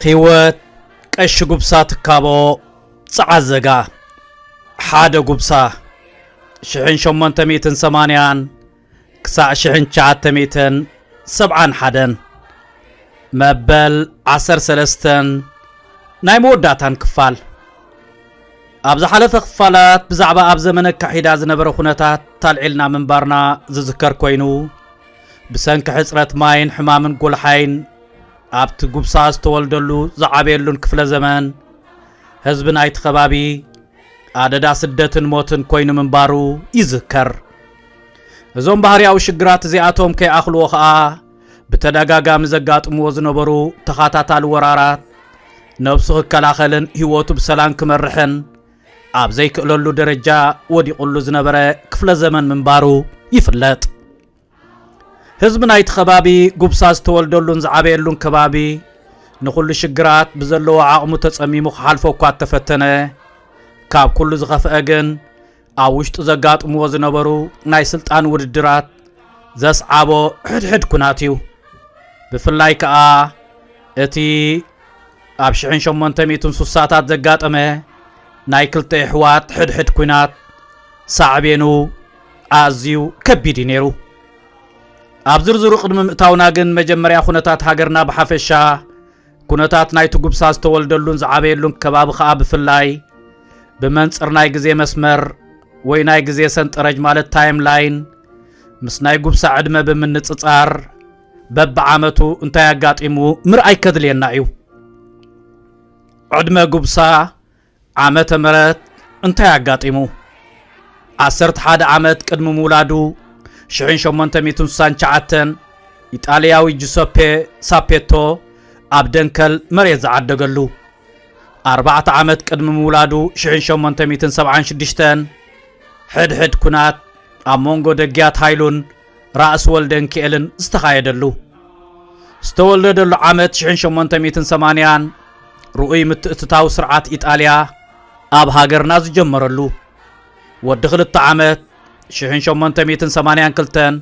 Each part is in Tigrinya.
ህይወት ቀሽ ጉብሳ ትካቦ ጸዓዘጋ ሓደ ጉብሳ 1880 ክሳዕ 1971 መበል 13 ናይ መወዳእታን ክፋል ኣብ ዝሓለፈ ክፋላት ብዛዕባ ኣብ ዘመነ ካሒዳ ዝነበረ ኩነታት ታልዒልና ምንባርና ዝዝከር ኮይኑ ብሰንኪ ሕፅረት ማይን ሕማምን ጎልሓይን ኣብቲ ጉብሳ ዝተወልደሉ ዝዓበየሉን ክፍለ ዘመን ህዝቢ ናይቲ ከባቢ ኣደዳ ስደትን ሞትን ኮይኑ ምንባሩ ይዝከር። እዞም ባህርያዊ ሽግራት እዚኣቶም ከይኣኽልዎ ከዓ ብተደጋጋሚ ዘጋጥምዎ ዝነበሩ ተኻታታሊ ወራራት ነብሱ ክከላኸልን ህይወቱ ብሰላም ክመርሕን ኣብ ዘይክእለሉ ደረጃ ወዲቑሉ ዝነበረ ክፍለ ዘመን ምንባሩ ይፍለጥ። ህዝቢ ናይቲ ከባቢ ጉብሳ ዝተወልደሉን ዝዓበየሉን ከባቢ ንኹሉ ሽግራት ብዘለዎ ዓቕሙ ተጸሚሙ ክሓልፎ እኳ ተፈተነ ካብ ኩሉ ዝኸፍአ ግን ኣብ ውሽጡ ዘጋጥምዎ ዝነበሩ ናይ ስልጣን ውድድራት ዘስዓቦ ሕድሕድ ኩናት እዩ። ብፍላይ ከዓ እቲ ኣብ 1860ታት ዘጋጠመ ናይ ክልተ ኣሕዋት ሕድሕድ ኩናት ሳዕቤኑ ኣዝዩ ከቢድ ነይሩ። ኣብ ዝርዝሩ ቅድሚ ምእታውና ግን መጀመርያ ኩነታት ሃገርና ብሓፈሻ ኩነታት ናይቲ ጉብሳ ዝተወልደሉን ዝዓበየሉን ከባቢ ከዓ ብፍላይ ብመንጽር ናይ ግዜ መስመር ወይ ናይ ግዜ ሰንጠረዥ ማለት ታይም ላይን ምስ ናይ ጉብሳ ዕድመ ብምንጽጻር በብዓመቱ እንታይ ኣጋጢሙ ምርኣይ ከድልየና እዩ። ዕድመ ጉብሳ ዓመተ ምህረት እንታይ ኣጋጢሙ 11 ዓመት ቅድሚ ምውላዱ 1869 ኢጣልያዊ ጁሰፔ ሳፔቶ ኣብ ደንከል መሬት ዝዓደገሉ 4 ዓመት ቅድሚ ምውላዱ 1876 ሕድሕድ ኩናት ኣብ መንጎ ደጊያት ሃይሉን ራእሲ ወልደን ኪኤልን ዝተኻየደሉ ዝተወለደሉ ዓመት 1880 ርኡይ ምትእትታዊ ስርዓት ኢጣልያ ኣብ ሃገርና ዝጀመረሉ ወዲ 2 ዓመት 1882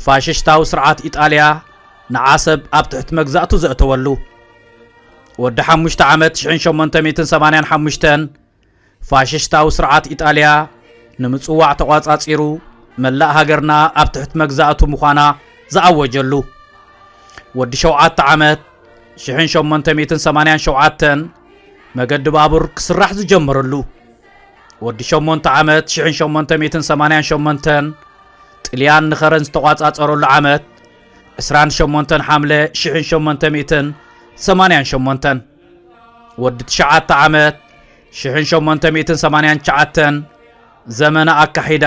ፋሽስታዊ ስርዓት ኢጣልያ ንዓሰብ ኣብ ትሕቲ መግዛእቱ ዘእተወሉ ወዲ 5 ዓመት 1885 ፋሽስታዊ ስርዓት ኢጣልያ ንምጽዋዕ ተቋጻጺሩ መላእ ሃገርና ኣብ ትሕቲ መግዛእቱ ምዃና ዝኣወጀሉ ወዲ 7 ዓመት 1887 መገዲ ባቡር ክስራሕ ዝጀመረሉ ወዲ 8 ዓመት 1888 ጥልያን ንኸረን ዝተቋጻጸረሉ ዓመት 28 ሓምለ 1888 ወዲ 9 ዓመት 1889 ዘመነ ኣካሒዳ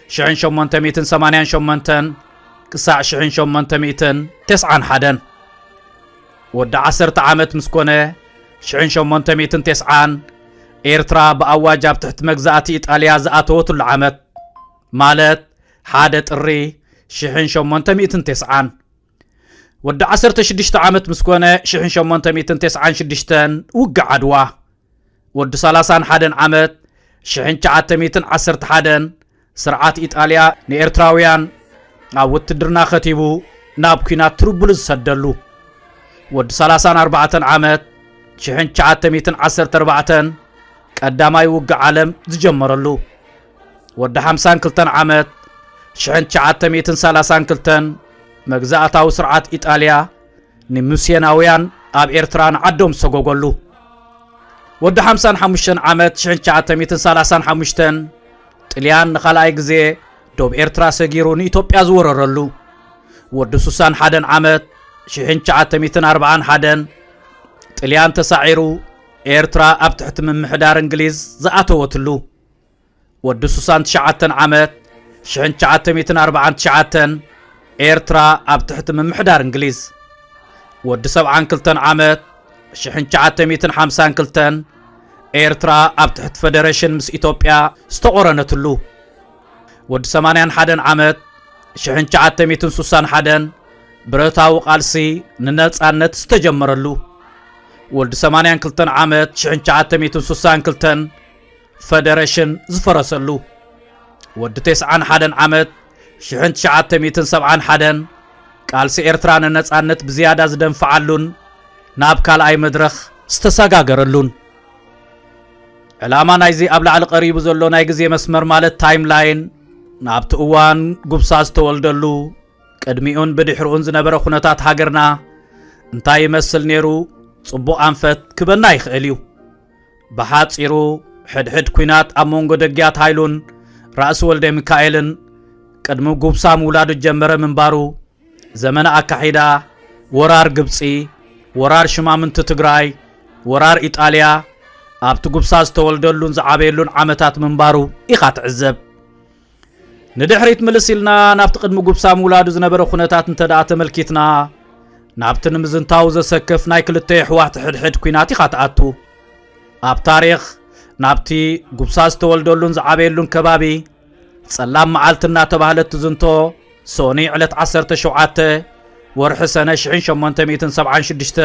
1888 ክሳዕ 1891 ወዲ 10 ዓመት ምስ ኮነ 1890 ኤርትራ ብኣዋጅ ኣብ ትሕቲ መግዛእቲ ኢጣልያ ዝኣተወትሉ ዓመት ማለት 1 ጥሪ 1890 ወዲ 16 ዓመት ምስ ኮነ 1896 ውግዕ ዓድዋ ወዲ 31 ዓመት 1911 ስርዓት ኢጣልያ ንኤርትራውያን ኣብ ውትድርና ኸቲቡ ናብ ኩናት ትርቡሉ ዝሰደሉ ወዲ 34 ዓመት 1914 ቀዳማይ ውግዕ ዓለም ዝጀመረሉ ወዲ 52 ዓመት 1932 መግዛእታዊ ስርዓት ኢጣልያ ንሙስየናውያን ኣብ ኤርትራ ንዓዶም ሰጎገሉ ወዲ 55 ዓመት 1935 ጥልያን ንኻልኣይ ግዜ ዶብ ኤርትራ ሰጊሩ ንኢትዮጵያ ዝወረረሉ ወዲ 61 ዓመት 1941 ጥልያን ተሳዒሩ ኤርትራ ኣብ ትሕቲ ምምሕዳር እንግሊዝ ዝኣተወትሉ ወዲ 69 ዓመት 1949 ኤርትራ ኣብ ትሕቲ ምምሕዳር እንግሊዝ ወዲ 72 ዓመት 1952 ኤርትራ ኣብ ትሕቲ ፌደሬሽን ምስ ኢትዮጵያ ዝተቆረነትሉ ወዲ 81 ዓመት 1961 ብረታዊ ቃልሲ ንነጻነት ዝተጀመረሉ ወዲ 82 ዓመት 1962 ፌደሬሽን ዝፈረሰሉ ወዲ 91 ዓመት 1971 ቃልሲ ኤርትራ ንነጻነት ብዝያዳ ዝደንፍዓሉን ናብ ካልኣይ መድረኽ ዝተሰጋገረሉን ዕላማ ናይዚ ኣብ ላዕሊ ቀሪቡ ዘሎ ናይ ግዜ መስመር ማለት ታይምላይን ናብቲ እዋን ጉብሳ ዝተወልደሉ ቅድሚኡን ብድሕሪኡን ዝነበረ ኩነታት ሃገርና እንታይ ይመስል ነይሩ ጽቡቕ ኣንፈት ክበና ይኽእል እዩ ብሓፂሩ ሕድሕድ ኩናት ኣብ መንጎ ደጊያት ሃይሉን ራእሲ ወልደ ሚካኤልን ቅድሚ ጉብሳ ምውላዱ ጀመረ ምንባሩ ዘመነ ኣካሒዳ ወራር ግብፂ ወራር ሽማምንቲ ትግራይ ወራር ኢጣልያ ኣብቲ ጉብሳ ዝተወልደሉን ዝዓበየሉን ዓመታት ምንባሩ ኢኻ ትዕዘብ ንድሕሪት ምልሲልና ናብቲ ቅድሚ ጉብሳ ምውላዱ ዝነበረ ኩነታት እንተደኣ ተመልኪትና ናብቲ ንምዝንታው ዘሰክፍ ናይ ክልተ ኣሕዋት ሕድሕድ ኩናት ኢኻ ትኣቱ ኣብ ታሪኽ ናብቲ ጉብሳ ዝተወልደሉን ዝዓበየሉን ከባቢ ጸላም መዓልቲ እናተባህለት ትዝንቶ ሶኒ ዕለት 17 ወርሒ ሰነ 1876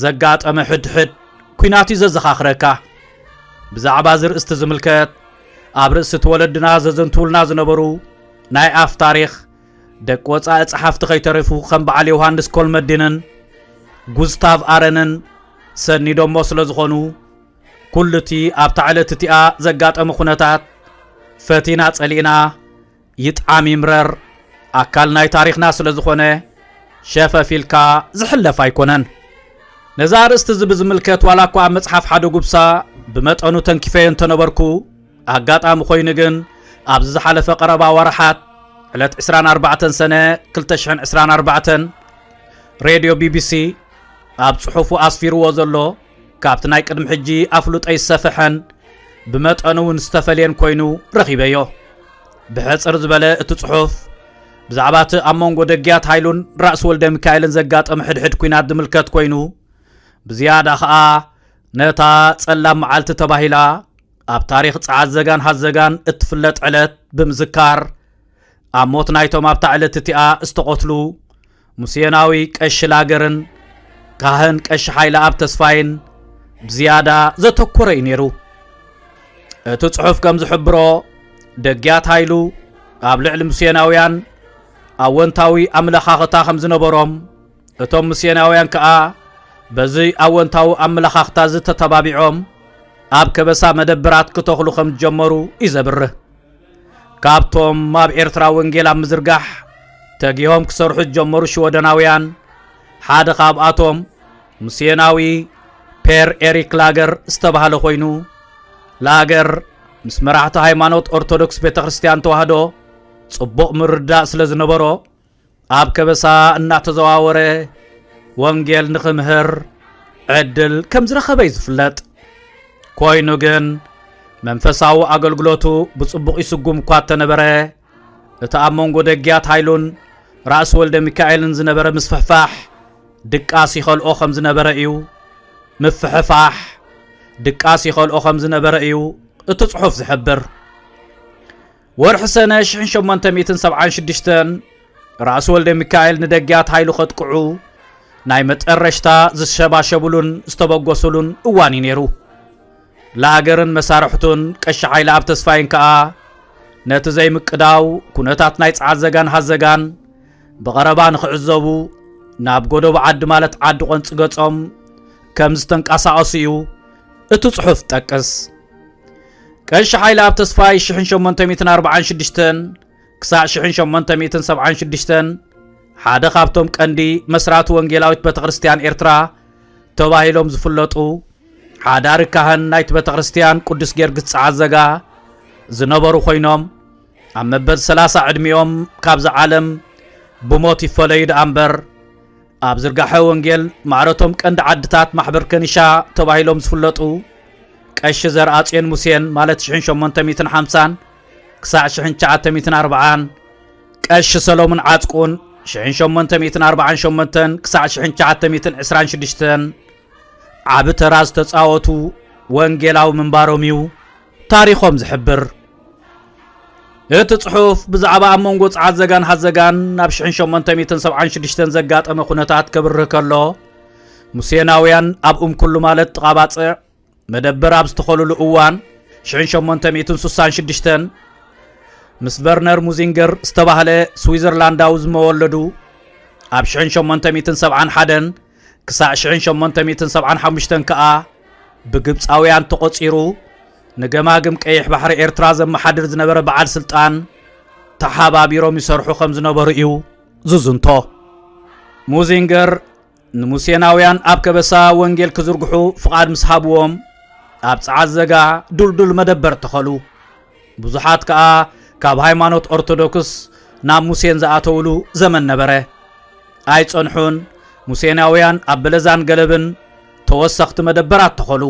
ዘጋጠመ ሕድሕድ ኩናት እዩ ዘዘኻኽረካ ብዛዕባ ዝርእስቲ ዝምልከት ኣብ ርእሲ ትወለድና ዘዘንትውልና ዝነበሩ ናይ ኣፍ ታሪኽ ደቂ ወፃኢ ጸሓፍቲ ከይተረፉ ከም በዓል ዮሃንስ ኮልመዲንን ጉስታቭ ኣረንን ሰኒዶሞ ስለ ዝኾኑ ኩልቲ ኣብታ ዕለት እቲኣ ዘጋጠመ ኩነታት ፈቲና ጸሊእና ይጥዓም ይምረር ኣካል ናይ ታሪኽና ስለ ዝኾነ ሸፈፊልካ ዝሕለፍ ኣይኮነን ነዛ ርእስቲ ዝብዝምልከት ዋላ እኳ ኣብ መጽሓፍ ሓደ ጉብሳ ብመጠኑ ተንኪፈየ እንተነበርኩ ኣጋጣሚ ኮይኑ ግን ኣብዚ ዝሓለፈ ቀረባ ወርሓት ዕለት 24 ሰነ 2024 ሬድዮ ቢቢሲ ኣብ ጽሑፉ ኣስፊርዎ ዘሎ ካብቲ ናይ ቅድሚ ሕጂ ኣፍሉጠይ ዝሰፍሐን ብመጠኑ እውን ዝተፈልየን ኮይኑ ረኺበዮ ብሕፅር ዝበለ እቲ ጽሑፍ ብዛዕባ እቲ ኣብ መንጎ ደጊያት ሃይሉን ራእሲ ወልደ ሚካኤልን ዘጋጠመ ሕድሕድ ኩናት ዝምልከት ኮይኑ ብዝያዳ ኸኣ ነታ ጸላም መዓልቲ ተባሂላ ኣብ ታሪኽ ጸዓት ዘጋን ሃዘጋን እትፍለጥ ዕለት ብምዝካር ኣብ ሞት ናይቶም ኣብታ ዕለት እቲኣ ዝተቆትሉ ሙስየናዊ ቀሺ ላገርን ካህን ቀሺ ሓይለ ኣብ ተስፋይን ብዝያዳ ዘተኮረ እዩ ነይሩ እቲ ጽሑፍ ከም ዝሕብሮ ደጊያት ሃይሉ ኣብ ልዕሊ ሙስየናውያን ኣወንታዊ ኣመለኻኽታ ከም ዝነበሮም እቶም ሙስየናውያን ከዓ በዚ ኣወንታዊ ኣመለኻኽታ ዝተተባቢዖም ኣብ ከበሳ መደብራት ክተኽሉ ከም ዝጀመሩ ይዘብርህ ካብቶም ኣብ ኤርትራ ወንጌል ኣብ ምዝርጋሕ ተጊሆም ክሰርሑ ዝጀመሩ ሽወደናውያን ሓደ ካብኣቶም ሙስየናዊ ፔር ኤሪክ ላገር ዝተባሃለ ኮይኑ ላገር ምስ መራሕቲ ሃይማኖት ኦርቶዶክስ ቤተ ክርስቲያን ተዋህዶ ጽቡቕ ምርዳእ ስለ ዝነበሮ ኣብ ከበሳ እናተዘዋወረ ወንጌል ንኽምህር ዕድል ከም ዝረኸበ እዩ ዝፍለጥ ኮይኑ ግን መንፈሳዊ ኣገልግሎቱ ብጽቡቕ ይስጉም እኳ ተነበረ እቲ ኣብ መንጎ ደጊያት ሃይሉን ራእሲ ወልደ ሚካኤልን ዝነበረ ምስፍሕፋሕ ድቃስ ይኸልኦ ከም ዝነበረ እዩ ምፍሕፋሕ ድቃስ ይኸልኦ ከም ዝነበረ እዩ እቲ ጽሑፍ ዝሕብር ወርሒ ሰነ 1876 ራእሲ ወልደ ሚካኤል ንደጊያት ሃይሉ ኸጥቅዑ ናይ መጠረሽታ ዝሸባሸቡሉን ዝተበጎሱሉን እዋን እዩ ነይሩ ላገርን መሳርሕቱን ቀሺ ሓይለ ኣብ ተስፋይን ከዓ ነቲ ዘይምቅዳው ኩነታት ናይ ጸዓት ዘጋን ሃዘጋን ብቐረባ ንኽዕዘቡ ናብ ጎደብ ዓዲ ማለት ዓዲ ቖንፂ ገጾም ከም ዝተንቀሳቐሱ እዩ እቲ ጽሑፍ ጠቅስ ቀሺ ሓይለ ኣብ ተስፋይ 1846 ክሳዕ 1876 ሓደ ካብቶም ቀንዲ መስራቱ ወንጌላዊት ቤተ ክርስቲያን ኤርትራ ተባሂሎም ዝፍለጡ ሓዳሪ ካህን ናይቲ ቤተ ክርስቲያን ቅዱስ ጊዮርጊስ ጸዓት ዘጋ ዝነበሩ ኮይኖም ኣብ መበል 30 ዕድሚኦም ካብዚ ዓለም ብሞት ይፈለዩ ደኣ እምበር ኣብ ዝርጋሐ ወንጌል ማዕረቶም ቀንዲ ዓድታት ማሕበር ከኒሻ ተባሂሎም ዝፍለጡ ቀሺ ዘርአጽዮን ሙሴን ማለት 1850 ክሳዕ 1940 ቀሺ ሰሎሞን ዓጽቁን 1848 ክሳዕ 1926 ዓብ ተራ ዝተጻወቱ ወንጌላዊ ምንባሮሚው ታሪኾም ዝሕብር እቲ ጽሑፍ ብዛዕባ ኣብ መንጎ ጸዓት ዘጋን ሓዘጋን ናብ 1876 ዘጋጠመ ኩነታት ከብርህ ከሎ ሙሴናውያን ኣብ ኩሉ ማለት ጥቓባጽዕ መደበር ኣብ ዝተኸልሉ እዋን 1866 ምስ በርነር ሙዚንገር ዝተባህለ ስዊዘርላንዳዊ ዝመወለዱ ኣብ 1871 ክሳዕ 1875 ከዓ ብግብፃውያን ተቆፂሩ ንገማግም ቀይሕ ባሕሪ ኤርትራ ዘመሓድር ዝነበረ በዓል ስልጣን ተሓባቢሮም ይሰርሑ ከም ዝነበሩ እዩ ዝዝንቶ። ሙዚንገር ንሙሴናውያን ኣብ ከበሳ ወንጌል ክዝርግሑ ፍቓድ ምስ ሃብዎም ኣብ ጸዓት ዘጋ ዱልዱል መደበር ተኸሉ። ብዙሓት ከዓ ካብ ሃይማኖት ኦርቶዶክስ ናብ ሙሴን ዝኣተውሉ ዘመን ነበረ። ኣይጸንሑን። ሙሴናውያን ኣብ በለዛን ገለብን ተወሰኽቲ መደበራት ተኸሉ።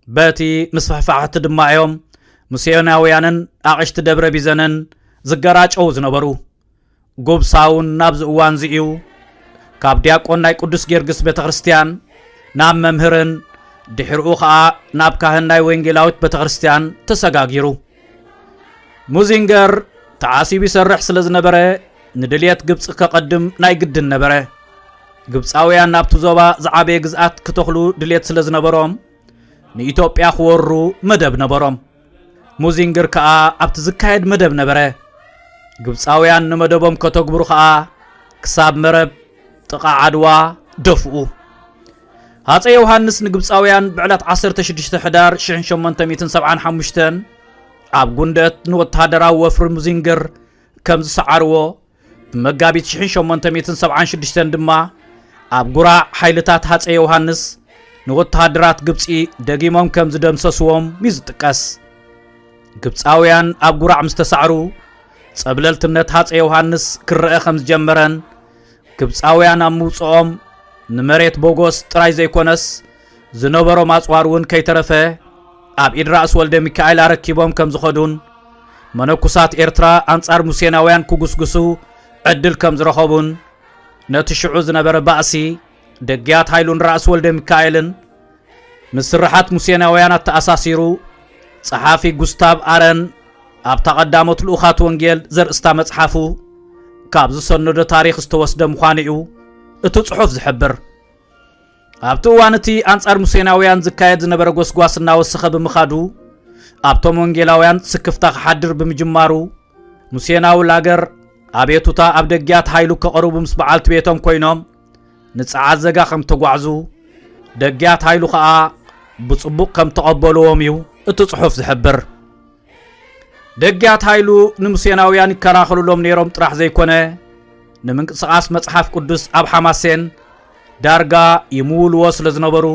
በቲ ምስፋሕፋሕቲ ድማ እዮም ሙሴናውያንን ኣቕሽቲ ደብረ ቢዘንን ዝገራጨው ዝነበሩ። ጉብሳውን ናብዚ እዋን እዚኡ ካብ ዲያቆን ናይ ቅዱስ ጌርግስ ቤተ ክርስቲያን ናብ መምህርን ድሕሪኡ ከዓ ናብ ካህን ናይ ወንጌላዊት ቤተ ክርስቲያን ተሰጋጊሩ። ሙዚንገር ተዓሲቡ ይሰርሕ ስለ ዝነበረ ንድልየት ግብፂ ከቐድም ናይ ግድን ነበረ። ግብፃውያን ናብቲ ዞባ ዝዓበየ ግዝኣት ክተኽሉ ድልየት ስለ ዝነበሮም ንኢትዮጵያ ክወሩ መደብ ነበሮም። ሙዚንገር ከዓ ኣብቲ ዝካየድ መደብ ነበረ። ግብፃውያን ንመደቦም ከተግብሩ ከዓ ክሳብ መረብ ጥቓ ዓድዋ ደፍኡ። ሃፀይ ዮሃንስ ንግብፃውያን ብዕለት 16 ሕዳር 1875 ኣብ ጉንደት ንወተሃደራዊ ወፍሪ ሙዚንገር ከም ዝሰዓርዎ ብመጋቢት 1876 ድማ ኣብ ጉራዕ ሓይልታት ሃፀይ ዮሃንስ ንወተሃደራት ግብፂ ደጊሞም ከም ዝደምሰስዎም ይዝጥቀስ። ግብፃውያን ኣብ ጉራዕ ምስ ተሳዕሩ ጸብለልትነት ሃፀይ ዮሃንስ ክርአ ከም ዝጀመረን ግብፃውያን ኣብ ምውፅኦም ንመሬት ቦጎስ ጥራይ ዘይኮነስ ዝነበሮም ኣጽዋር እውን ከይተረፈ ኣብ ኢድ ራእሲ ወልደ ሚካኤል ኣረኪቦም ከም ዝኸዱን መነኩሳት ኤርትራ ኣንጻር ሙሴናውያን ክጉስጉሱ ዕድል ከም ዝረኸቡን ነቲ ሽዑ ዝነበረ ባእሲ ደጊያት ሃይሉን ራእሲ ወልደ ሚካኤልን ምስ ስራሓት ሙሴናውያን ተኣሳሲሩ ጸሓፊ ጉስታቭ ኣረን ኣብ ተቐዳሞት ልኡኻት ወንጌል ዘርእስታ መጽሓፉ ካብ ዝሰነዶ ታሪኽ ዝተወስደ ምዃኑ እዩ እቲ ጽሑፍ ዝሕብር። ኣብቲ እዋን እቲ ኣንጻር ሙሴናውያን ዝካየድ ዝነበረ ጎስጓስ እናወሰኸ ብምኻዱ ኣብቶም ወንጌላውያን ስክፍታ ክሓድር ብምጅማሩ ሙሴናዊ ላገር ኣቤቱታ ኣብ ደጊያት ሃይሉ ከቐርቡ ምስ በዓልቲ ቤቶም ኮይኖም ንጸዓት ዘጋ ከም ተጓዕዙ ደጊያት ሃይሉ ከዓ ብጽቡቕ ከም ተቐበልዎም እዩ እቲ ጽሑፍ ዝሕብር። ደጊያት ሃይሉ ንሙሴናውያን ይከላኸሉሎም ነይሮም ጥራሕ ዘይኮነ ንምንቅስቓስ መጽሓፍ ቅዱስ ኣብ ሓማሴን ዳርጋ ይምውልዎ ስለ ዝነበሩ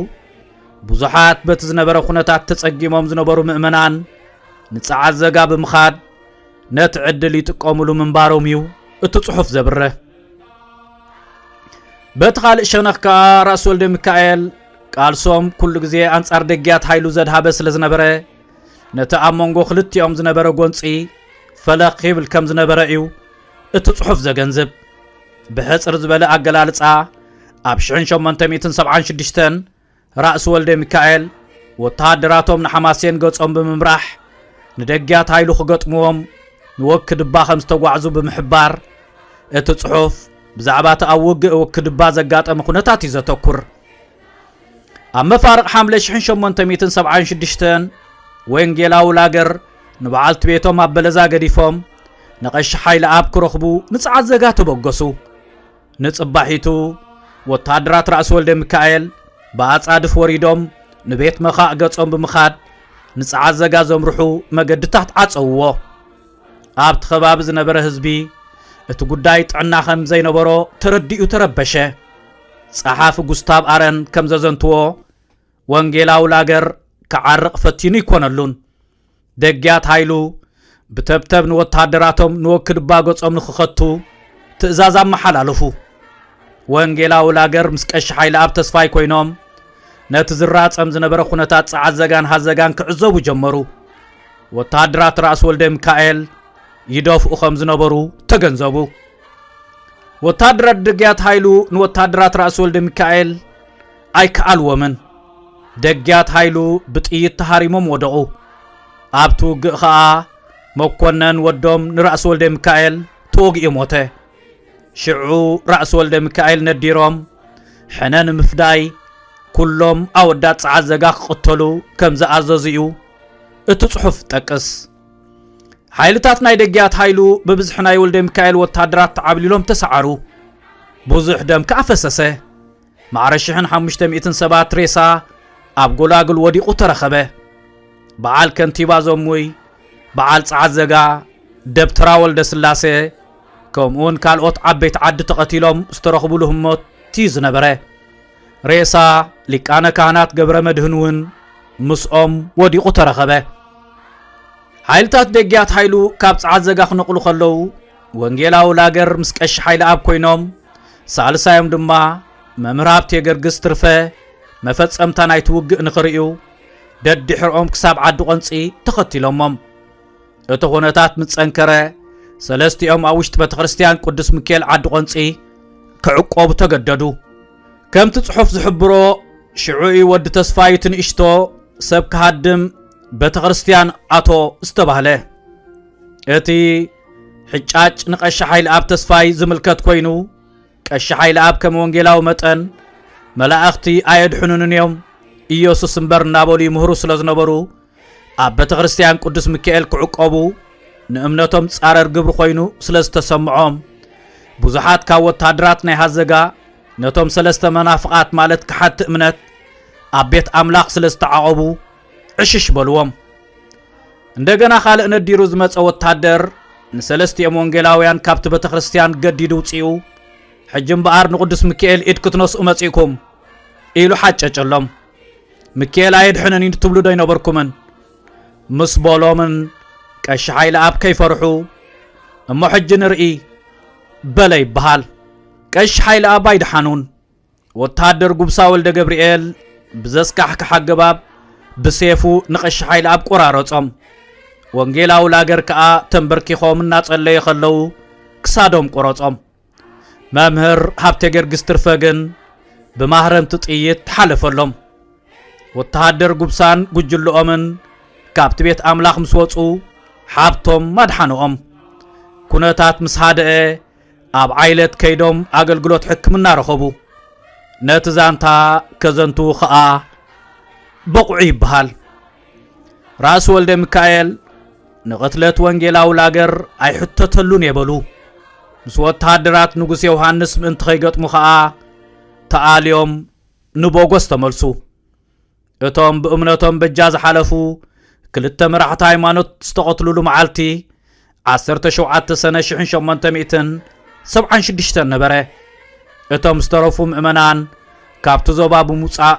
ብዙሓት በቲ ዝነበረ ኩነታት ተጸጊሞም ዝነበሩ ምእመናን ንጸዓት ዘጋ ብምኻድ ነቲ ዕድል ይጥቀሙሉ ምንባሮም እዩ እቲ ጽሑፍ ዘብርህ። በቲ ካልእ ሸነኽ ከዓ ራእሲ ወልደ ሚካኤል ቃልሶም ኩሉ ግዜ ኣንጻር ደጊያት ሃይሉ ዘድሃበ ስለ ዝነበረ ነቲ ኣብ መንጎ ክልቲኦም ዝነበረ ጎንፂ ፈለኽ ይብል ከም ዝነበረ እዩ እቲ ጽሑፍ ዘገንዝብ። ብሕፅር ዝበለ ኣገላልጻ ኣብ 1876 ራእሲ ወልደ ሚካኤል ወተሃደራቶም ንሓማሴን ገጾም ብምምራሕ ንደጊያት ሃይሉ ክገጥምዎም ንወክድባ ከም ዝተጓዕዙ ብምሕባር እቲ ጽሑፍ ብዛዕባ እቲ ኣብ ውግእ ወክድባ ዘጋጠመ ኩነታት እዩ ዘተኩር። ኣብ መፋርቕ ሓምለ 1876 ወንጌላዊ ላገር ንበዓልቲ ቤቶም ኣብ በለዛ ገዲፎም ንቐሺ ሓይሊ ኣብ ክረኽቡ ንጸዓት ዘጋ ተበገሱ። ንጽባሒቱ ወተሃደራት ራእሲ ወልደ ሚካኤል ብኣጻድፍ ወሪዶም ንቤት መኻእ ገጾም ብምኻድ ንጸዓት ዘጋ ዘምርሑ መገድታት ዓጸውዎ። ኣብቲ ከባቢ ዝነበረ ህዝቢ እቲ ጉዳይ ጥዕና ከም ዘይነበሮ ተረዲኡ ተረበሸ። ጸሓፊ ጉስታቭ ኣረን ከም ዘዘንትዎ ወንጌላዊ ላገር ክዓርቕ ፈቲኑ ይኮነሉን። ደጊያት ሃይሉ ብተብተብ ንወተሃደራቶም ንወክድባ ገጾም ንክኸቱ ትእዛዝ ኣመሓላለፉ። ወንጌላዊ ላገር ምስ ቀሺ ሓይሊ ኣብ ተስፋይ ኮይኖም ነቲ ዝራጸም ዝነበረ ኩነታት ጸዓት ዘጋን ሃዘጋን ክዕዘቡ ጀመሩ። ወተሃደራት ራእሲ ወልደ ሚካኤል ይደፍኡ ከም ዝነበሩ ተገንዘቡ። ወተሃደራት ደጊያት ሃይሉ ንወተሃደራት ራእሲ ወልደ ሚካኤል ኣይከኣልዎምን። ደጊያት ኃይሉ ብጥይት ተሃሪሞም ወደቁ ኣብቱ ግእ ኸዓ መኮነን ወዶም ንራእሲ ወልደ ሚካኤል ተወጊኡ ሞተ ሽዑ ራእሲ ወልደ ሚካኤል ነዲሮም ሕነን ምፍዳይ ኩሎም ኣወዳት ጸዓት ዘጋ ክቕተሉ ከም ዝኣዘዝዩ እቲ ጽሑፍ ጠቅስ ሓይልታት ናይ ደጊያት ኃይሉ ብብዝሕ ናይ ወልደ ሚካኤል ወታደራት ተዓብሊሎም ተሰዓሩ ብዙሕ ደም ከኣፈሰሰ ማዕረሽሕን 500 ሰባት ሬሳ ኣብ ጎላግል ወዲቁ ተረኸበ በዓል ከንቲባ ዞሙይ በዓል ጸዓት ዘጋ ደብተራ ወልደ ስላሴ ከምኡን ካልኦት ዓበይቲ ዓዲ ተቐቲሎም ዝተረኽቡሉ ህሞት እዩ ዝነበረ ሬሳ ሊቃነ ካህናት ገብረ መድህን እውን ምስኦም ወዲቁ ተረኸበ ሓይልታት ደጊያት ኃይሉ ካብ ጸዓት ዘጋ ክነቕሉ ከለዉ ወንጌላዊ ላገር ምስ ቀሺ ሓይለ ኣብ ኮይኖም ሳልሳዮም ድማ መምህር ሃብቴ ገርግስ ትርፈ መፈጸምታ ናይቲ ውግእ ንኽርእዩ ደድሕርኦም ክሳብ ዓዲ ቖንፂ ተኸቲሎሞም እቲ ኩነታት ምጸንከረ ሰለስቲኦም ኣብ ውሽጢ ቤተ ክርስቲያን ቅዱስ ሚካኤል ዓዲ ቖንፂ ክዕቆቡ ተገደዱ ከምቲ ጽሑፍ ዝሕብሮ ሽዑኢ ወዲ ተስፋይት ንእሽቶ ሰብ ክሃድም ቤተ ክርስቲያን ኣቶ ዝተባህለ እቲ ሕጫጭ ንቀሺ ሓይለ ኣብ ተስፋይ ዝምልከት ኮይኑ ቀሺ ሓይለ ኣብ ከም ወንጌላዊ መጠን መላእኽቲ ኣየድሕኑንን እዮም ኢየሱስ እምበር እናበሉ ይምህሩ ስለ ዝነበሩ ኣብ ቤተ ክርስቲያን ቅዱስ ሚካኤል ክዕቆቡ ንእምነቶም ጻረር ግብሪ ኮይኑ ስለ ዝተሰምዖም ብዙሓት ካብ ወታደራት ናይ ሃዘጋ ነቶም ሰለስተ መናፍቃት ማለት ክሓቲ እምነት ኣብ ቤት ኣምላኽ ስለ ዝተዓቐቡ ዕሽሽ በልዎም እንደገና ካልእ ነዲሩ ዝመፀ ወታደር ንሰለስቲኦም ወንጌላውያን ካብቲ ቤተ ክርስቲያን ገዲዱ ውፅኡ ሕጂ እምበኣር ንቅዱስ ሚካኤል ኢድ ክትነስኡ መጺእኩም ኢሉ ሓጨጨሎም ሚካኤል ኣይድሕነን እዩ ትብሉ ዶ ይነበርኩምን ምስ በሎምን ቀሺ ሓይለ ኣብ ከይፈርሑ እሞ ሕጂ ንርኢ በለ ይበሃል ቀሺ ሓይለ ኣብ ኣይድሓኑን ወታደር ጉብሳ ወልደ ገብርኤል ብዘስካሕክሕ ኣገባብ ብሴፉ ንቀሺ ሓይለ ኣብ ቆራረጾም ወንጌላዊ ላገር ከዓ ተንበርኪኾም እናጸለየ ከለዉ ክሳዶም ቆረጾም መምህር ሃብቴ ገርግስ ትርፈ ግን ብማህረምቲ ጥይት ተሓለፈሎም ወታደር ጉብሳን ጉጅልኦምን ካብቲ ቤት ኣምላኽ ምስ ወፁ ሓብቶም ማድሓንኦም ኩነታት ምስ ሃደአ ኣብ ዓይለት ከይዶም ኣገልግሎት ሕክምና ረኸቡ ነቲ ዛንታ ከዘንቱ ከዓ በቑዑ ይበሃል ራስ ወልደ ሚካኤል ንቕትለት ወንጌላዊ ላገር ኣይሕተተሉን የበሉ ምስ ወታደራት ንጉስ ዮሐንስ ምእንቲ ኸይገጥሙ ከዓ ተኣልዮም ንቦጎስ ተመልሱ እቶም ብእምነቶም በጃ ዝሓለፉ ክልተ መራሕቲ ሃይማኖት ዝተቐትሉሉ መዓልቲ 17 ሰነ 1876 ነበረ እቶም ዝተረፉ ምእመናን ካብቲ ዞባ ብምውፃእ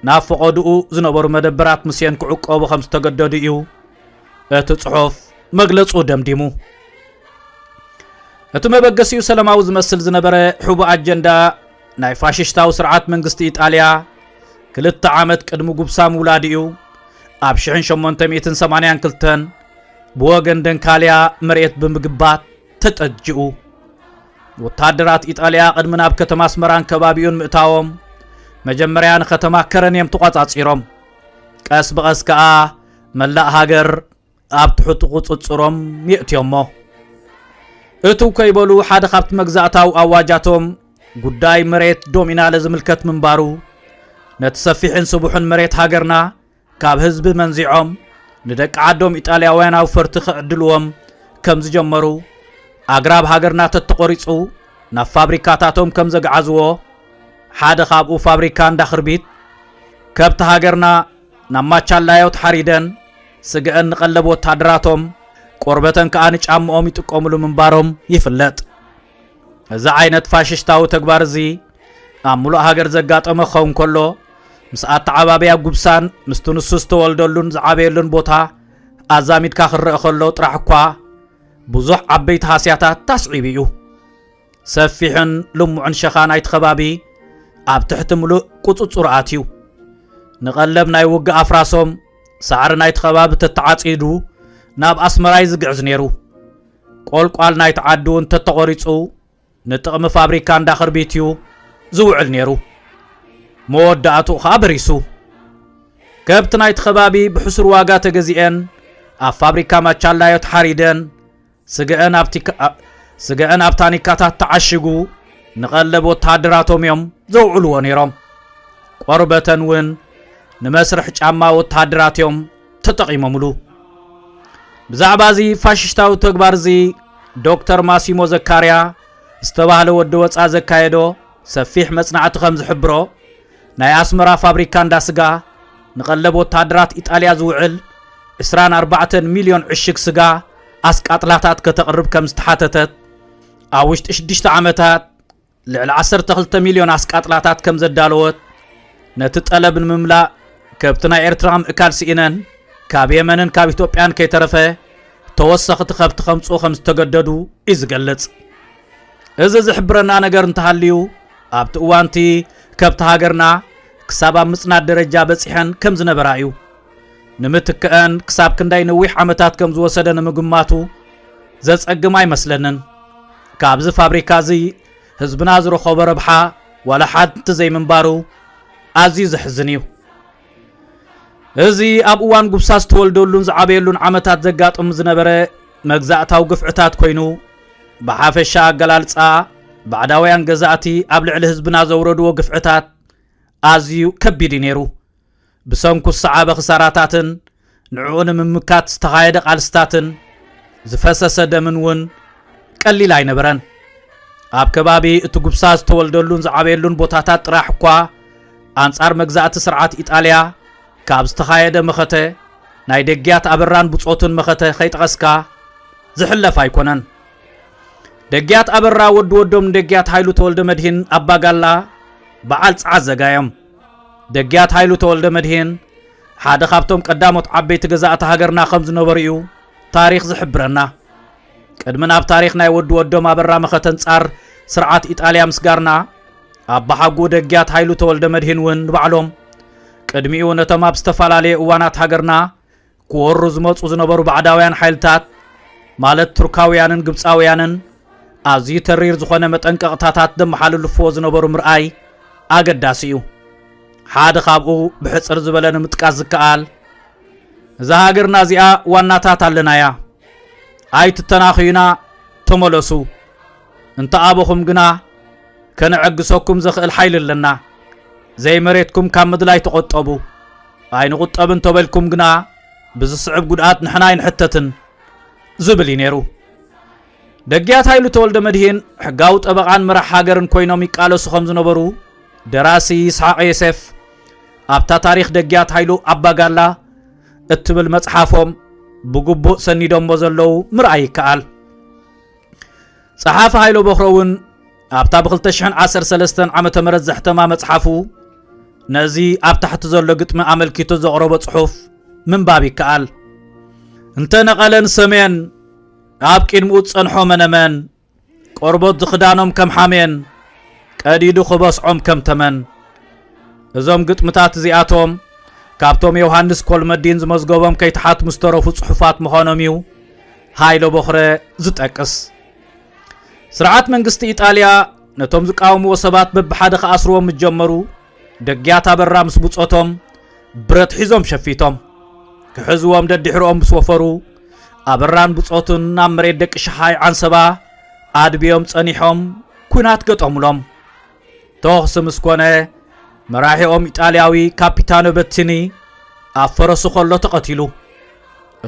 ናብ ፈቐድኡ ዝነበሩ መደበራት ምስየን ክዕቆቡ ከም ዝተገደዱ እዩ እቲ ጽሑፍ መግለጹ ደምዲሙ እቲ መበገሲኡ ሰላማዊ ዝመስል ዝነበረ ሕቡ ኣጀንዳ ናይ ፋሽስታዊ ስርዓት መንግስቲ ኢጣልያ 2 ዓመት ቅድሚ ጉብሳ ምውላድ እዩ ኣብ 1882 ብወገን ደንካልያ መሬት ብምግባት ተጠጅኡ ወታደራት ኢጣልያ ቅድሚ ናብ ከተማ አስመራን ከባቢኡን ምእታዎም መጀመርያ ንከተማ ከረንየም ተቆጻጺሮም ቀስ በቀስ ከዓ መላእ ሃገር ኣብ ትሑት ቁጽጽሮም ይእትዮሞ እቱ ከይበሉ ሓደ ካብቲ መግዛእታው ኣዋጃቶም ጉዳይ መሬት ዶሚና ለዝምልከት ምንባሩ ነቲ ሰፊሕን ስቡሕን መሬት ሃገርና ካብ ህዝቢ መንዚዖም ንደቂ ዓዶም ኢጣልያውያን ኣብ ፈርቲ ክዕድልዎም ከም ዝጀመሩ ኣግራብ ሃገርና ተተቆሪጹ ናብ ፋብሪካታቶም ከም ዘገዓዝዎ ሓደ ካብኡ ፋብሪካ እንዳኽርቢት ከብቲ ሃገርና ናብ ማቻላዮ ተሓሪደን ስገአን ንቀለብ ወታደራቶም ቆርበተን ከዓ ንጫምኦም ይጥቀሙሉ ምንባሮም ይፍለጥ እዚ ዓይነት ፋሽስታዊ ተግባር እዚ ኣብ ሙሉእ ሃገር ዘጋጠመ ኸውን ከሎ ምስ ኣተዓባብያ ጉብሳን ምስቲ ንሱ ዝተወልደሉን ዝዓበየሉን ቦታ ኣዛሚድካ ክረአ ከሎ ጥራሕ እኳ ብዙሕ ዓበይቲ ሃስያታት ታስዒብ እዩ ሰፊሕን ልሙዕን ሸኻ ናይቲ ከባቢ ኣብ ትሕቲ ሙሉእ ቁፅፁር ኣትዩ ንቐለብ ናይ ውግእ ኣፍራሶም ሳዕሪ ናይቲ ከባቢ ተተዓፂዱ ናብ ኣስመራይ ዝግዕዝ ነይሩ ቆልቋል ናይቲ ዓዲ እውን ተተቆሪፁ ንጥቕሚ ፋብሪካ እንዳኽርቢት እዩ ዝውዕል ነይሩ መወዳእቱ ከዓ በሪሱ كبت نايت خبابي بحسر واقا تغزيئن فابريكا ما تشالايو تحاريدن سجأن أبتانيكاتات تعشقو نقلب وتحادراتهم يوم زوعلو نيرم قربة ون نمسرح جاما وتحادراتهم تتقيمملو بزعبازي فاششتاو تكبارزي دكتور ماسيمو زكاريا استباهلو ودوص ازكايدو سفيح مصنعات خمز حبرو ناي اسمرا فابريكا انداسغا نقلب وتحادرات ايطاليا زوعل 24 مليون عشق سغا اسقاطلاتات كتقرب كم استحاتتت اوشت 6 عامتات لعل 12 مليون اسقاطلاتات كم زدالوت نتطلب المملا كبتنا ايرترام اكال سينن كاب يمنن كاب ኢትዮጵያን ከይተረፈ ተወሰኽት ኸብት ኸምጾ ኸምስ ተገደዱ ይዝገልጽ እዚ ዝሕብረና ነገር እንተሃልዩ ኣብቲ እዋንቲ ከብት ሃገርና ክሳብ ምጽናት ደረጃ በጽሐን ከም ዝነበራ እዩ ንምትከአን ክሳብ ክንዳይ ነዊሕ ዓመታት ከም ዝወሰደ ንምግማቱ ዘጸግም አይመስለንን ካብዚ ፋብሪካ እዚ ህዝብና ዝረኸበ ረብሓ ወላ ሓንቲ ዘይምንባሩ ኣዝዩ ዝሕዝን እዩ እዚ ኣብ እዋን ጉብሳስ ተወልደሉን ዝዓበየሉን ዓመታት ዘጋጥም ዝነበረ መግዛእታው ግፍዕታት ኮይኑ ብሓፈሻ ኣገላልጻ ባዕዳውያን ገዛእቲ ኣብ ልዕሊ ህዝብና ዘውረድዎ ግፍዕታት ኣዝዩ ከቢድ ነይሩ ብሰንኩ ሰዓበ خساراتاتን ንዑን ምምካት ዝተኻየደ ቃልስታትን ዝፈሰሰ ደምን ውን ቀሊል ኣይነበረን ኣብ ከባቢ እቲ ጉብሳስ ተወልደሉን ዝዓበየሉን ቦታታት ጥራሕ እኳ አንጻር መግዛእቲ ስርዓት ኢጣልያ ካብ ዝተኻየደ መኸተ ናይ ደጊያት ኣበራን ብጾትን መኸተ ኸይጠቐስካ ዝሕለፍ ኣይኮነን ደጊያት ኣበራ ወዶም ደጊያት ኃይሉ ተወልደ መድህን ኣባጋላ በዓል ጻዕ ዘጋዮም ደጊያት ኃይሉ ተወልደ መድህን ሓደ ካብቶም ቀዳሞት ዓበይቲ ገዛእቲ ሃገርና ከም ዝነበሩ እዩ ታሪኽ ዝሕብረና ቅድሚ ናብ ታሪኽ ናይ ወዶም ኣበራ መኸተ አንጻር ስርዓት ኢጣልያ ምስጋርና ኣባሓጉ ደጊያት ኃይሉ ተወልደ መድህን ውን ባዕሎም ቅድሚኡ ነቶም ኣብ ዝተፈላለዩ እዋናት ሃገርና ክወሩ ዝመጹ ዝነበሩ ባዕዳውያን ኃይልታት ማለት ቱርካውያንን ግብጻውያንን ኣዝዩ ተሪር ዝኾነ መጠንቀቕታታት ደመሓልልፍዎ ዝነበሩ ምርኣይ ኣገዳሲ እዩ ሓደ ካብኡ ብሕጽር ዝበለ ንምጥቃስ ዝከኣል እዛ ሃገርና እዚኣ ዋናታት ኣለናያ ኣይትተናኺዩና ተመለሱ እንተ ኣበኹም ግና ከነዕግሰኩም ዘኽእል ኃይል ኣለና زي مريتكم كام مدلاي تقطبو اي نقطبن تبلكم غنا بزصعب غدات نحناين حتتن زبلي نيرو دغيات هايلو تولد مدهين حقاو طبقان مرح هاجرن كوينومي قالو خمز نبرو دراسي اسحاق يوسف ابتا تاريخ دغيات هايلو اباغالا اتبل مصحافهم بغبو سنيدوم بزلو مرأي كال صحافه هايلو بخرون ابتا بخلتشحن 13 عامه مرز زحتما مصحافو نزي اب تحت زلو قطم عملكيتو زغربو صحف من بابي كال انت نقلن سمين اب قدمو صنحو منمن قربوت زخدانهم كم حامين قديدو خبصعم كم تمن ازوم قطمتات زياتهم كابتوم يوحنس كولمدين زمزغوبم كيتحات مسترفو صحفات مخونوميو هايلو بخره زطقس سرعات منግስት ኢጣልያ ነቶም ዝቃወሙ ወሰባት በብሓደ ከአስሮም ጀመሩ ደጊያት ኣበራ ምስ ብጾቶም ብረት ሒዞም ሸፊቶም ክሕዝዎም ደድሕሮም ስወፈሩ ኣበራን ብጾቱን ናብ መሬት ደቂ ሸሓይ ዓንሰባ ኣድብዮም ጸኒሖም ኩናት ገጠሙሎም ተወኽስ ምስኮነ መራሒኦም ኢጣልያዊ ካፒታኖ በቲኒ ኣፈረሱ ከሎ ተቐቲሉ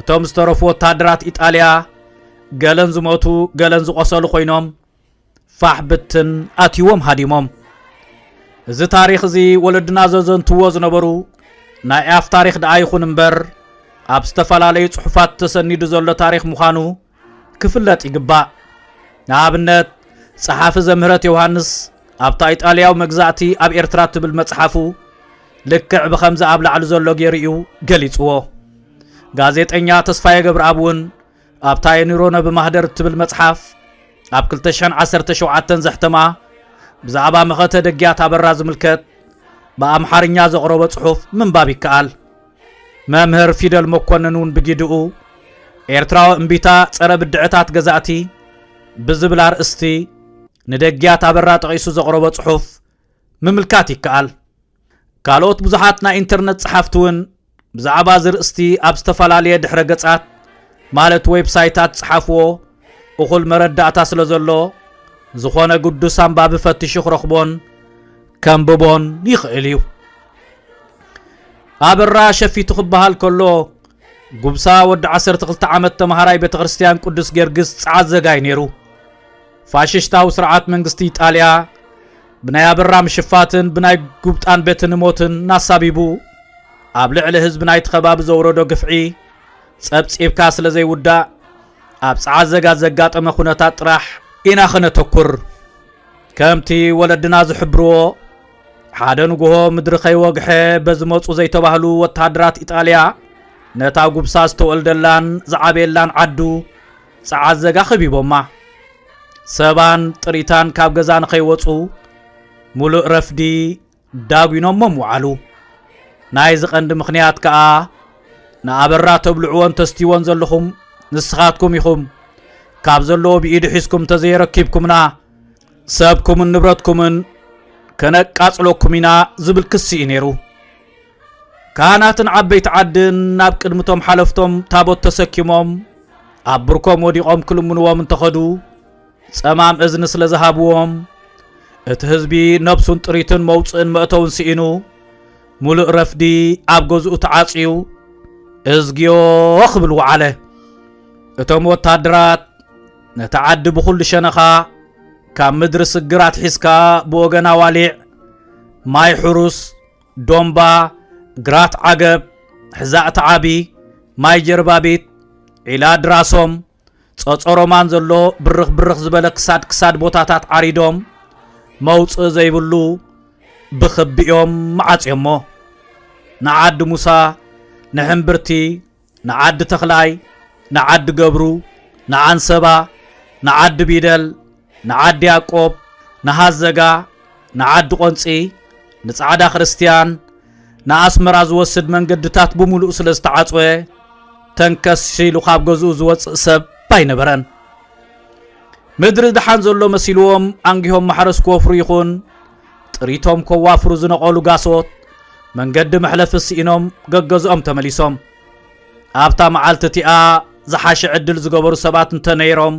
እቶም ዝተረፉ ወታደራት ኢጣልያ ገለን ዝሞቱ ገለን ዝቆሰሉ ኮይኖም ፋሕብትን ኣትይዎም ሃዲሞም እዚ ታሪኽ እዚ ወለድና ዘዘንትዎ ዝነበሩ ናይ ኣፍ ታሪኽ ደኣይኹን እምበር ኣብ ዝተፈላለዩ ጽሑፋት ተሰኒዱ ዘሎ ታሪኽ ምዃኑ ክፍለጥ ይግባእ ንኣብነት ጸሓፊ ዘምህረት ዮሐንስ ኣብታ ኢጣልያዊ መግዛእቲ ኣብ ኤርትራ ትብል መጽሓፉ ልክዕ ብኸምዚ ኣብ ላዕሊ ዘሎ ገይሩ እዩ ገሊጽዎ ጋዜጠኛ ተስፋየ ገብረኣብ ውን ኣብ ታይኒሮነ በማህደር ትብል መጽሐፍ ኣብ 2017 ዘሕተማ ብዛዕባ መኸተ ደጊያት ኣበራ ዝምልከት በኣምሓርኛ ዘቕረበ ጽሑፍ ምንባብ ይከኣል መምህር ፊደል መኮንን ውን ብጊድኡ ኤርትራዊ እምቢታ ጸረ ብድዕታት ገዛእቲ ብዝብል ኣርእስቲ ንደጊያት ኣበራ ጠቒሱ ዘቕረበ ጽሑፍ ምምልካት ይከኣል ካልኦት ብዙሓት ናይ ኢንተርነት ጸሓፍቲ ውን بزعبا زرقستي أبستفالالية دحر قصات مالت ويب سايتات صحفو أخل مرداتا سلزلو زخوانا قدوسان باب فتشيخ رخبون كمببون يخيليو أبرا شفي تخبها الكلو قبسا ود 10 عامت تمهاراي بيت غرستيان قدس جرجس عزقاي نيرو فاششتاو سرعات منغستي إيطاليا بناي أبرا مشفاتن بناي قبطان بيتن موتن ناسابيبو أبلع لهزب نايت خباب زورودو قفعي سبت إبكاس لزي ودا أبس عزقات زقات أما خونتات راح إنا خنا تكر كامتي ولدنا زحبرو حادن قوه مدرخي وقحي بزموت وزي تباهلو واتهادرات إيطاليا نتا قبساس تولدلان زعابيلان عدو سعزقا خبيبو ما سبان تريتان كابغزان خيوطو ملو رفدي داقينو مموعلو نايزق عند مخنيات كا نابرا تبلعوان تستيوان زلخم نسخاتكم يخم كابزلو بإيد حسكم تزيركيبكمنا سابكم النبرتكم كنك قاصلوكمينا زبل كسي نيرو كاناتن عبيت عدن ناب قدمتهم حلفتهم تابوت تسكيمهم عبركم وديقهم كل منوام تخدو صمام اذن سلازهابوهم اتهزبي نفسون طريتن موصن مأتون سينو ملء رفدي ابغزو تعاصيو ازغيو خبلو عليه اتم وتادرات نتعد بكل شنخا كام مدرس قرات حسكا بوغنا واليع ماي حروس دومبا قرات عقب حزاء تعابي ماي جربابيت علا دراسهم تصورو مانزلو برخ زبالة كساد بوتاتات عريدهم موت زيبلو بخبئيهم معات يمو نعاد موسى نحنبرتي نعاد تخلاي نعاد قبرو نعان سبا نعاد بيدل نعاد يعقوب نهازقا نعاد قنصي نصعدا خريستيان ناسمرا زوسد من قدتات بملؤ سلستعاصوه تنكس شيلو خاب غزو زوص سب باينبرن مدر دحان زلو مسيلوم انغيهم محرس كوفرو يخون طريتهم كوافرو زنقولو غاسوت من قد محلف السينوم غغزوم تمليسوم ابتا معالتتيا زحاش عدل زغبرو سبات انتنيروم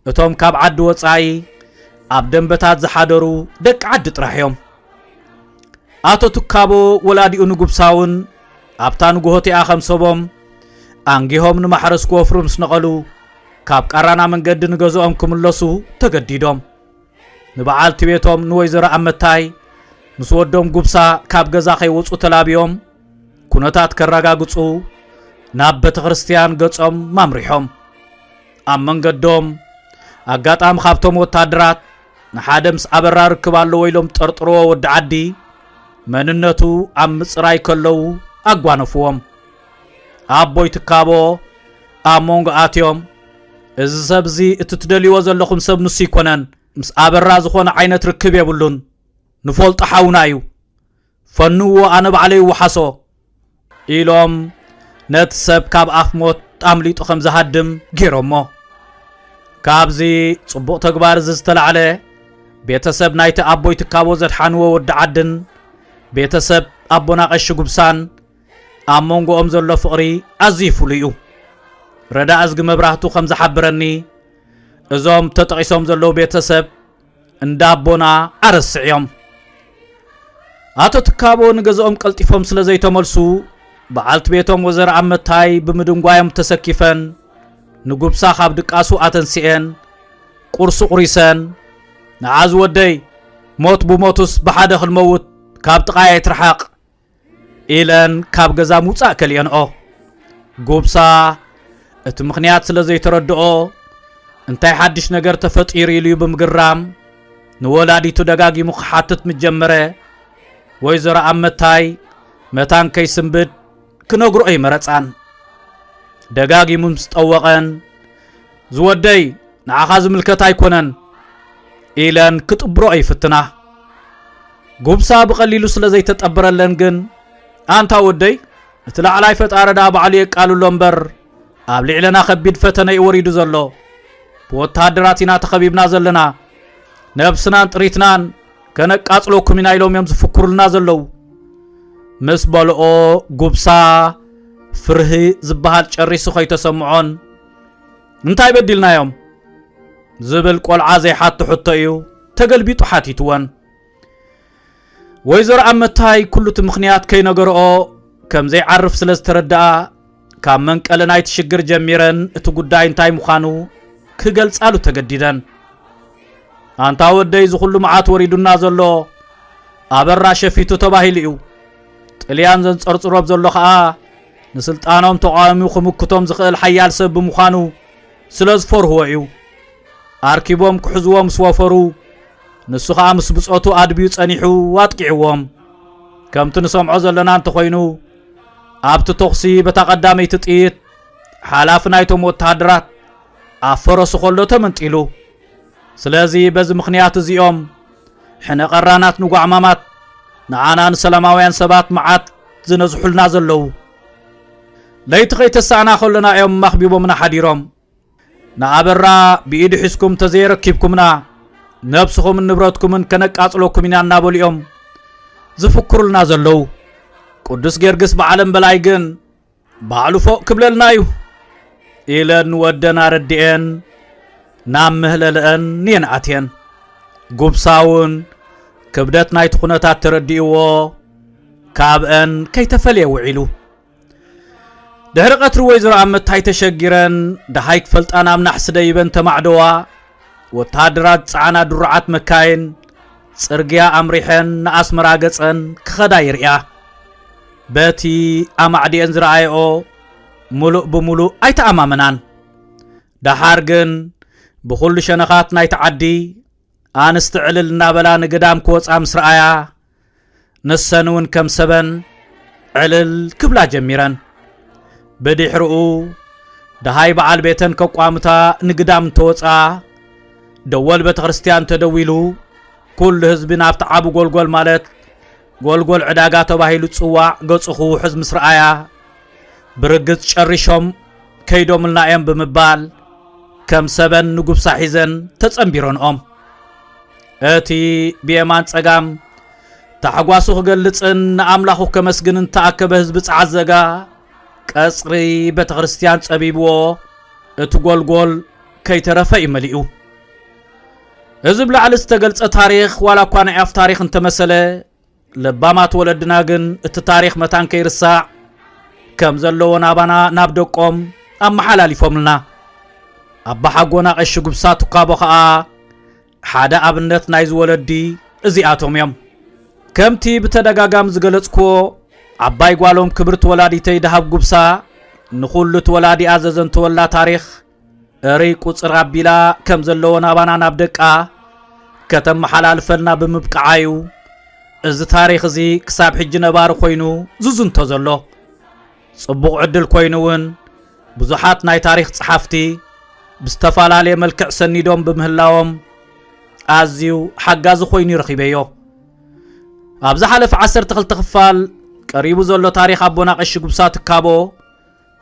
اتوم كاب عد وصاي اب دنبتات زحادرو دق عد طراحيوم اتو تكابو ولادي انغبساون ابتان غوتي اخم سبوم انغيهم نمحرس كوفرم سنقلو كاب قرانا من قد نغزوم كملسو تگديدوم نبعال تبيتوم نويزر امتاي مسودوم غبسا كاب غزا خي وصو تلابيوم كونتات كراغاغصو نابت ክርስቲያን ገጾም ማምሪሖም አመን ገዶም አጋጣም ኻብቶም ወታደራት ንሓደምስ አበራር ክባሎ ወይሎም ጠርጥሮ ወድ ዓዲ መንነቱ አምጽራይ ከለው አጓነፍዎም አቦይ ትካቦ አሞንጎ አትዮም እዚ ሰብዚ እትትደልይዎ ዘለኹም ሰብ ንሱ ይኮነን ምስ አበራ ዝኾነ ዓይነት ርክብ የብሉን ንፈልጦ ሓውናዩ ፈንዎ አነ ባዕለይ ወሓሶ ኢሎም نت سب كاب أخموت أملي تخم زهدم جيرومو كابزي صبوق تكبار زستلع عليه بيتسب نايت أبوي تكابو زد حانوه ود عدن بيتسب أبونا قش قبسان أمونغو أمزلو فقري أزيفو ليو ردا أزق مبراهتو خمز حبرني إزوم تتقيسوم زلو بيتسب اندابونا أرسعيوم آتو تكابو نغزوم قلتفهم سلزي تملسو بعالت بيتهم وزر عمتاي بمدنقوايم تسكيفن نقوبسا خاب دقاسو آتنسيئن قرسو قريسن نعاز ودي موت بموتوس بحادخ الموت كاب تقايا يترحاق إلان كاب غزا موتسا كليان قوبسا اتمخنيات سلزي تردعو انتاي حدش نگر تفتير يليو بمقرام نولادي تدقاقي مخحاتت متجمره ويزر عمتاي متان كي سنبد كنغرو اي مرصان دغاغي ممستوقن زودي نعخاز ملكت ايكونن إلان كتبرو اي فتنا غوبسا بقليلو سلازي تطبرلن جن انتا ودي اتلا علاي فتاردا بعلي قالو لمبر ابلي لنا خبيد فتنا يوريدو زلو بوتادراتينا تخبيبنا زلنا نفسنا طريتنان كنقاصلوكم ينايلوم يم زفكرلنا زلو مس بلؤ قبسا فرهي زبهال چريسو خيت سمعون انتاي بدلنا يوم زبل قول عازي حتى حتى تقلبيتو حاتيتوان ويزر عمتاي كلو تمخنيات كي نقرأو كم زي عرف سلز تردأ كام منك ألناي تشجر جميرن اتو قداي انتاي مخانو كقل سالو تقديدن انتاو الدي زخلو معات وريدو نازلو أبرا شفيتو تباهيليو تليان زن صرصروب زلو خاا نسلطانهم تقاميو خمكتوم زخيل حيال سب مخانو سلز فور هو ايو أركبهم كحزوهم سوافرو نسخة أمس بصوتو أدبيو تسانيحو واتقعوهم كم تنسمعو زلنا انت خوينو أبتو تقسي بتقدامي تتقيت حالافنا يتوم وتهدرات أفرسو خلو تمنتقلو سلازي بز مخنيات زيوم حنا قرانات نقو عمامات نعانا نسلاماوين سبات معات زنزحلنا زلو ليتغي تسعنا خلنا يوم مخبيبو من حديرهم نعبرا بإيد حسكم تزير كيبكمنا نبسخم من نبراتكم من كنك أطلوكم من النابل يوم زفكر لنا زلو قدس جرجس بعلم بلايجن بعلو فوق كبللنايو إلى نودنا ردين نام مهللن نين عتين قبساون كبدتنا يتخونتا ترديو كابن كي تفلي وعيلو دهر قطر ويزر عمت هاي تشجيرن دهايك فلت أنا من أحسد يبن تمعدوا وتهدرات عنا درعات مكاين سرقيا أمريحن ناس مراقصن كخداير يا باتي أمعدي انزر آيو ملوء بملوء أي تأمامنان دهارجن بخل شنخات نايت عدي أنا استعلل نابلا نقدام كوز أمس رأيا نسنون كم سبن علل كبلا جميران بدي حرقو دهاي بعال بيتن كوقامتا نقدام توصا دول بيت خريستيان تدويلو كل حزبنا افتعابو قول مالت قول عداقا تباهيلو تصواع قصخو حزب مسرعايا برقص شرشهم كيدوم النايم بمبال كم سبن نقوب صاحيزن تتصنبيرون اتي بيمان تسقام تحقواسو خقلتن نعملاخو كمسجنن تأكب حزب تعزقا قصري بيت خريستيان تصبيبو اتو قول كي ترفا مليئو حزب لعل استقلت تاريخ ولا كان عف تاريخ انت مسألة لبما تولدنا جن التاريخ متان كيرسع كم زلو نابنا نابدقهم أما حلالي فملنا أبا حقونا قش قبساتو قابو خاا حدا أبنت نايز ولدي ازياتهم يم كم تي بتدقاقام زغلتكو عباي قوالهم كبرت ولادي تيدهب قبسا نخولت ولادي عززن تولا تاريخ ريق وصر عبيلا كم زلو نابانا نابدقا كتم حلال فلنا بمبقعايو از تاريخ زي كساب حج نبار خوينو زوزن تزلو صبوق عدل كوينوون بزحات ناي تاريخ صحافتي بستفالالي ملكع سنيدوم بمهلاوم ازيو حقاز خويني رخيبيو ابز حلف عسر تخل تخفال قريبو زلو تاريخ ابونا قش قبسات كابو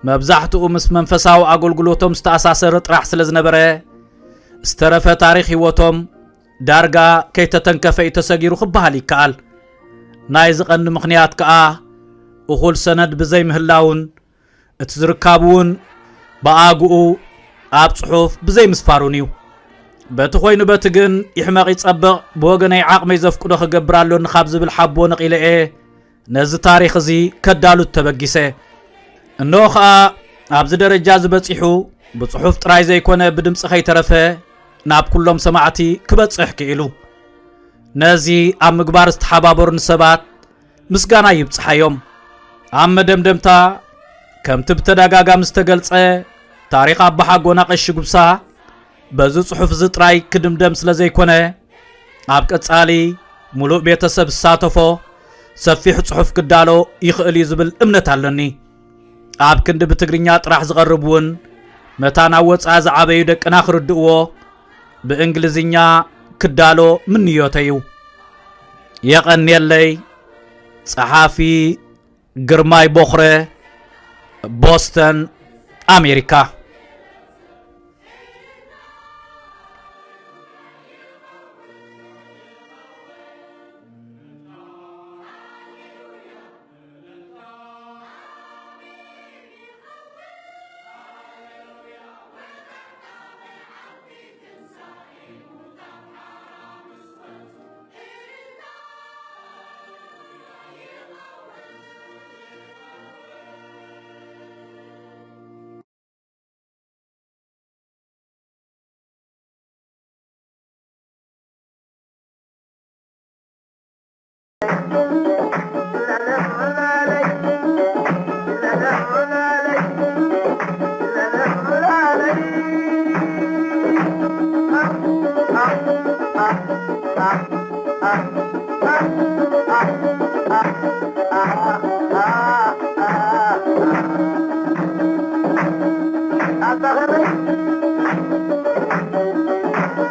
مبزحتو مس منفساو اغلغلوتهم استاساسر طرح سلازنبره استرفه تاريخ هيوتهم دارغا كي تتنكفي تسغيرو خبالي كال ناي زقن مخنيات كا وخول سند بزي مهلاون اتزركابون باغو اب صحف بزي مسفارونيو بتخوينو بتجن يحمق يصبق بوغناي عقمي زفقدو خغبرالو نخاب زبل حبو نقيله نز تاريخ زي كدالو تبغيسه انوخا ابز درجه زبصيحو بصحف طراي زيكونه بدمص خي ترفه ناب كلهم سمعتي كبصح كيلو نزي ام مغبار استحبابر نسبات مسغانا يبصحيوم ام دمدمتا كم تبتداغاغا مستغلصه تاريخ ابا حقونا قش قبسا بزو صحف زطراي كدمدم سلازيكونه اب قصالي ملو بيتسب ساتفو سفيح صحف كدالو يخلي زبل امنت علني اب كند بتغرينيا طراح زقربون متانا وصا زعبيو دقنا خردو بانجليزيا كدالو من يوتيو يقن يلي صحافي جرماي بوخره بوسطن امريكا أتغرب